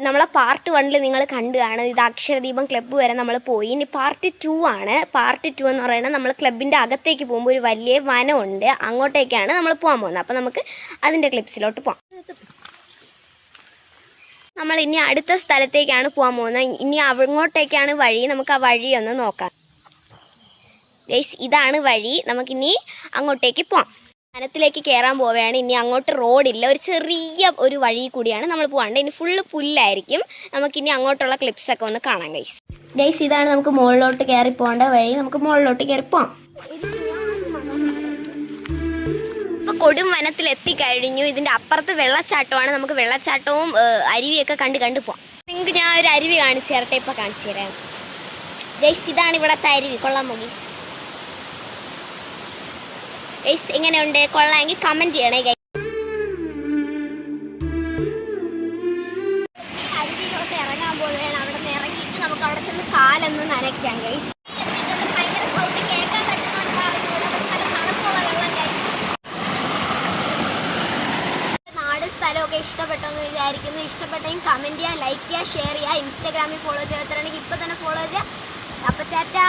നമ്മളെ പാർട്ട് 1 നിങ്ങൾ കണ്ടു കാണും. ഇത് അക്ഷരദീപം ക്ലബ്ബ് വരെ നമ്മൾ പോയി. ഇനി പാർട്ട് 2 ആണ്. പാർട്ട് 2 എന്ന് പറയുന്നത് നമ്മൾ ക്ലബിൻ്റെ അകത്തേക്ക് പോകുമ്പോൾ ഒരു വലിയ വനമുണ്ട്, അങ്ങോട്ടേക്കാണ് നമ്മൾ പോകാൻ പോകുന്നത്. അപ്പോൾ നമുക്ക് അതിൻ്റെ ക്ലിപ്സിലോട്ട് പോകാം. നമ്മൾ ഇനി അടുത്ത സ്ഥലത്തേക്കാണ് പോകാൻ പോകുന്നത്. ഇനി അങ്ങോട്ടേക്കാണ് വഴി. നമുക്ക് ആ വഴി ഒന്ന് നോക്കാം. ഗൈസ്, ഇതാണ് വഴി. നമുക്കിനി അങ്ങോട്ടേക്ക് പോകാം. വനത്തിലേക്ക് കയറാൻ പോവുകയാണ്. ഇനി അങ്ങോട്ട് റോഡില്ല, ഒരു ചെറിയ ഒരു വഴി കൂടിയാണ് നമ്മൾ പോകാണ്ട്. ഇനി ഫുള്ള് പുല്ലായിരിക്കും. നമുക്കിനി അങ്ങോട്ടുള്ള ക്ലിപ്സൊക്കെ ഒന്ന് കാണാം. ഗൈസ്, ഇതാണ് നമുക്ക് മുകളിലോട്ട് കയറി പോകേണ്ട വഴി. നമുക്ക് മുകളിലോട്ട് കയറി പോകാം. ഇപ്പോൾ കൊടും വനത്തിൽ എത്തിക്കഴിഞ്ഞു. ഇതിൻ്റെ അപ്പുറത്ത് വെള്ളച്ചാട്ടമാണ്. നമുക്ക് വെള്ളച്ചാട്ടവും അരുവിയൊക്കെ കണ്ട് പോകാം. നിങ്ങൾക്ക് ഞാൻ ഒരു അരുവി കാണിച്ചു തരട്ടെ. ഇപ്പോൾ കാണിച്ചു തരാം. ഗൈസ്, ഇതാണ് ഇവിടുത്തെ അരുവി. കൊള്ളാമോ ഗൈസ്? ഗൈസ്, എങ്ങനെയുണ്ട്? കൊള്ളാമെങ്കിൽ കമൻറ്റ് ചെയ്യണേ ഗൈസ്. അരുവിയിലോട്ട് ഇറങ്ങാൻ പോവുകയാണ്. അവിടെ നിന്ന് ഇറങ്ങിയിട്ട് നമുക്ക് അവിടെ ചെന്ന് കാലൊന്ന് നനയ്ക്കാം ഗൈസ്. ഭയങ്കര സൗണ്ട് കേൾക്കാൻ പറ്റുന്നുണ്ടാവും. തണുപ്പുള്ള വെള്ളം ഗൈസ്. നാട് സ്ഥലമൊക്കെ ഇഷ്ടപ്പെട്ടെന്ന് വിചാരിക്കുന്നു. ഇഷ്ടപ്പെട്ടെങ്കിൽ കമൻറ്റ് ചെയ്യുക, ലൈക്ക് ചെയ്യുക, ഷെയർ ചെയ്യുക. ഇൻസ്റ്റാഗ്രാമിൽ ഫോളോ ചെയ്യാത്തവരാണെങ്കിൽ ഇപ്പോൾ തന്നെ ഫോളോ ചെയ്യുക. അപ്പോൾ ടാറ്റാ.